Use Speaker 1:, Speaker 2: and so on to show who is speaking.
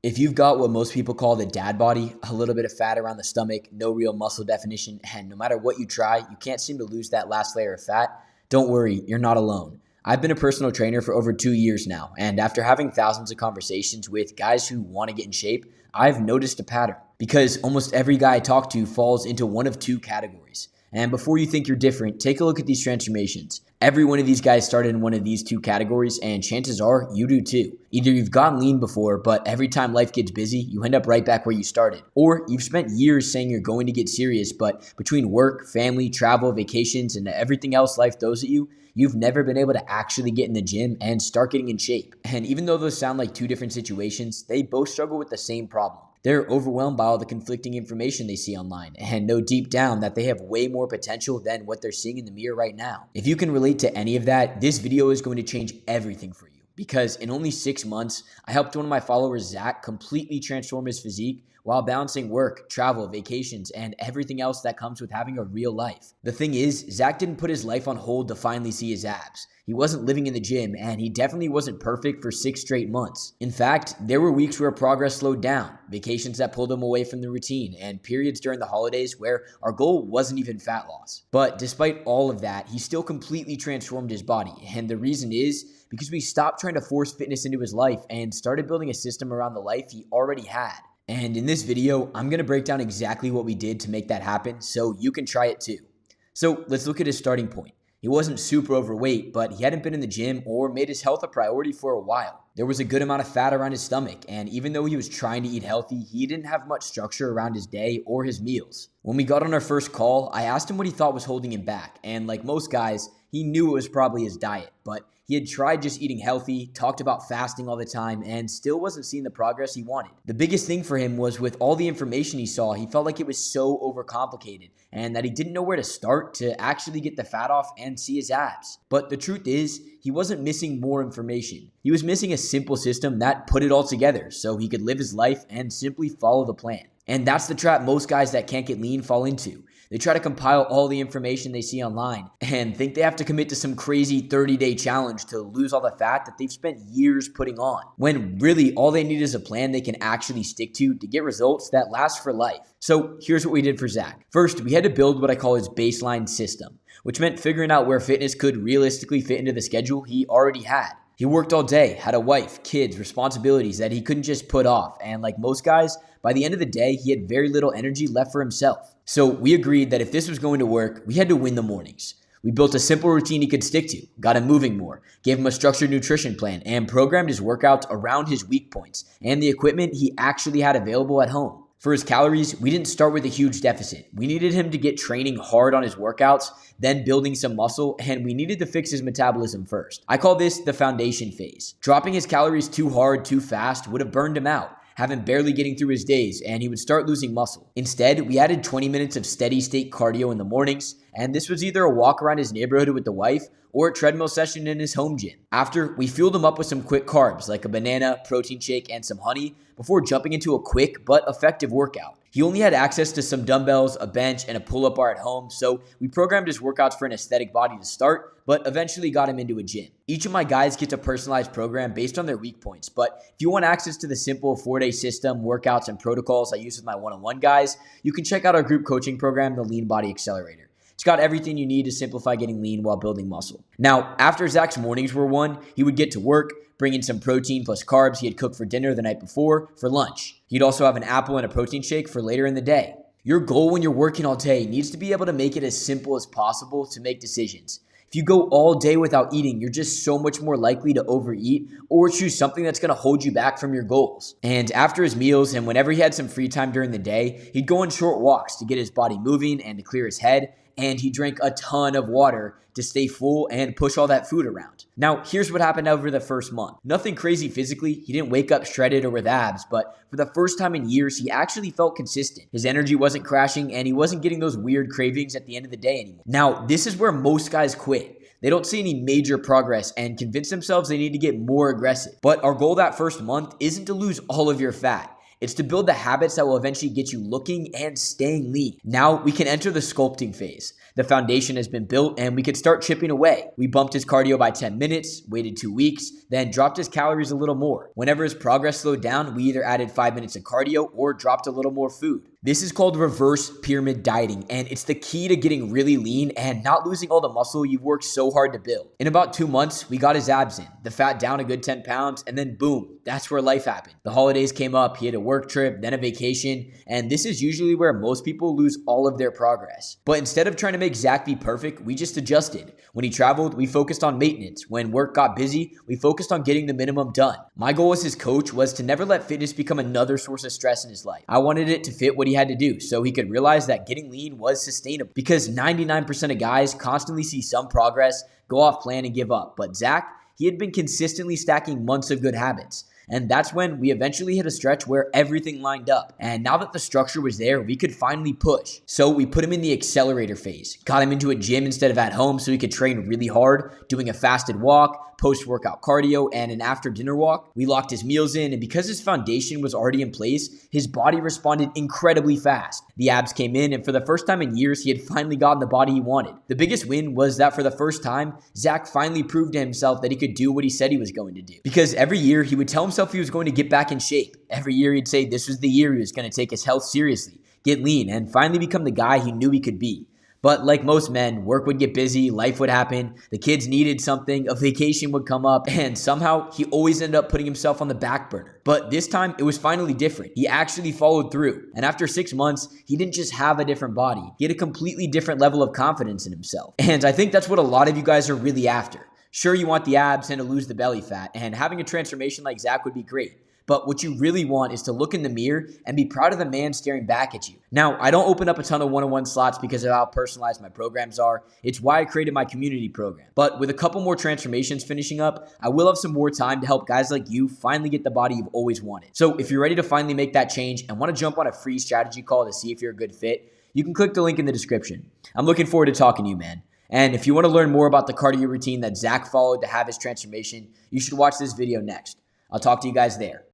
Speaker 1: If you've got what most people call the dad body, a little bit of fat around the stomach, no real muscle definition, and no matter what you try, you can't seem to lose that last layer of fat, don't worry, you're not alone. I've been a personal trainer for over 2 years now, and after having thousands of conversations with guys who want to get in shape, I've noticed a pattern. Because almost every guy I talk to falls into one of two categories. And before you think you're different, take a look at these transformations. Every one of these guys started in one of these two categories, and chances are you do too. Either you've gotten lean before, but every time life gets busy, you end up right back where you started. Or you've spent years saying you're going to get serious, but between work, family, travel, vacations, and everything else life throws at you, you've never been able to actually get in the gym and start getting in shape. And even though those sound like two different situations, they both struggle with the same problem. They're overwhelmed by all the conflicting information they see online and know deep down that they have way more potential than what they're seeing in the mirror right now. If you can relate to any of that, this video is going to change everything for you. Because in only 6 months, I helped one of my followers, Zach, completely transform his physique while balancing work, travel, vacations, and everything else that comes with having a real life. The thing is, Zach didn't put his life on hold to finally see his abs. He wasn't living in the gym, and he definitely wasn't perfect for 6 straight months. In fact, there were weeks where progress slowed down, vacations that pulled him away from the routine, and periods during the holidays where our goal wasn't even fat loss. But despite all of that, he still completely transformed his body, and the reason is because we stopped trying to force fitness into his life and started building a system around the life he already had. And in this video, I'm going to break down exactly what we did to make that happen so you can try it too. So let's look at his starting point. He wasn't super overweight, but he hadn't been in the gym or made his health a priority for a while. There was a good amount of fat around his stomach, and even though he was trying to eat healthy, he didn't have much structure around his day or his meals. When we got on our first call, I asked him what he thought was holding him back, and like most guys, he knew it was probably his diet, but he had tried just eating healthy, talked about fasting all the time, and still wasn't seeing the progress he wanted. The biggest thing for him was with all the information he saw, he felt like it was so overcomplicated and that he didn't know where to start to actually get the fat off and see his abs. But the truth is, he wasn't missing more information. He was missing a simple system that put it all together so he could live his life and simply follow the plan. And that's the trap most guys that can't get lean fall into. They try to compile all the information they see online and think they have to commit to some crazy 30-day challenge to lose all the fat that they've spent years putting on, when really all they need is a plan they can actually stick to get results that last for life. So here's what we did for Zach. First, we had to build what I call his baseline system, which meant figuring out where fitness could realistically fit into the schedule he already had. He worked all day, had a wife, kids, responsibilities that he couldn't just put off, and like most guys, by the end of the day, he had very little energy left for himself. So we agreed that if this was going to work, we had to win the mornings. We built a simple routine he could stick to, got him moving more, gave him a structured nutrition plan, and programmed his workouts around his weak points and the equipment he actually had available at home. For his calories, we didn't start with a huge deficit. We needed him to get training hard on his workouts, then building some muscle, and we needed to fix his metabolism first. I call this the foundation phase. Dropping his calories too hard, too fast would have burned him out, have him barely getting through his days, and he would start losing muscle. Instead, we added 20 minutes of steady state cardio in the mornings, and this was either a walk around his neighborhood with the wife or a treadmill session in his home gym. After, we fueled him up with some quick carbs like a banana, protein shake, and some honey before jumping into a quick but effective workout. He only had access to some dumbbells, a bench, and a pull-up bar at home, so we programmed his workouts for an aesthetic body to start, but eventually got him into a gym. Each of my guys gets a personalized program based on their weak points, but if you want access to the simple 4-day system, workouts, and protocols I use with my one-on-one guys, you can check out our group coaching program, the Lean Body Accelerator. It's got everything you need to simplify getting lean while building muscle. Now, after Zach's mornings were won, he would get to work, bring in some protein plus carbs he had cooked for dinner the night before for lunch. He'd also have an apple and a protein shake for later in the day. Your goal when you're working all day needs to be able to make it as simple as possible to make decisions. If you go all day without eating, you're just so much more likely to overeat or choose something that's going to hold you back from your goals. And after his meals and whenever he had some free time during the day, he'd go on short walks to get his body moving and to clear his head. And he drank a ton of water to stay full and push all that food around. Now, here's what happened over the first month. Nothing crazy physically. He didn't wake up shredded or with abs, but for the first time in years, he actually felt consistent. His energy wasn't crashing, and he wasn't getting those weird cravings at the end of the day anymore. Now, this is where most guys quit. They don't see any major progress and convince themselves they need to get more aggressive. But our goal that first month isn't to lose all of your fat. It's to build the habits that will eventually get you looking and staying lean. Now we can enter the sculpting phase. The foundation has been built and we could start chipping away. We bumped his cardio by 10 minutes, waited 2 weeks, then dropped his calories a little more. Whenever his progress slowed down, we either added 5 minutes of cardio or dropped a little more food. This is called reverse pyramid dieting, and it's the key to getting really lean and not losing all the muscle you've worked so hard to build. In about 2 months, we got his abs in, the fat down a good 10 pounds, and then boom, that's where life happened. The holidays came up, he had a work trip, then a vacation, and this is usually where most people lose all of their progress. But instead of trying to make Zach be perfect, we just adjusted. When he traveled, we focused on maintenance. When work got busy, we focused on getting the minimum done. My goal as his coach was to never let fitness become another source of stress in his life. I wanted it to fit what he had to do so he could realize that getting lean was sustainable, because 99% of guys constantly see some progress, go off plan, and give up. But Zach, he had been consistently stacking months of good habits. And that's when we eventually hit a stretch where everything lined up. And now that the structure was there, we could finally push. So we put him in the accelerator phase, got him into a gym instead of at home so he could train really hard, doing a fasted walk, post-workout cardio, and an after-dinner walk. We locked his meals in, and because his foundation was already in place, his body responded incredibly fast. The abs came in, and for the first time in years, he had finally gotten the body he wanted. The biggest win was that for the first time, Zach finally proved to himself that he could do what he said he was going to do. Because every year, he would tell himself he was going to get back in shape. Every year, he'd say this was the year he was going to take his health seriously, get lean, and finally become the guy he knew he could be. But like most men, work would get busy, life would happen, the kids needed something, a vacation would come up, and somehow he always ended up putting himself on the back burner. But this time, it was finally different. He actually followed through. And after 6 months, he didn't just have a different body. He had a completely different level of confidence in himself. And I think that's what a lot of you guys are really after. Sure, you want the abs and to lose the belly fat, and having a transformation like Zach would be great. But what you really want is to look in the mirror and be proud of the man staring back at you. Now, I don't open up a ton of one-on-one slots because of how personalized my programs are. It's why I created my community program. But with a couple more transformations finishing up, I will have some more time to help guys like you finally get the body you've always wanted. So if you're ready to finally make that change and want to jump on a free strategy call to see if you're a good fit, you can click the link in the description. I'm looking forward to talking to you, man. And if you want to learn more about the cardio routine that Zach followed to have his transformation, you should watch this video next. I'll talk to you guys there.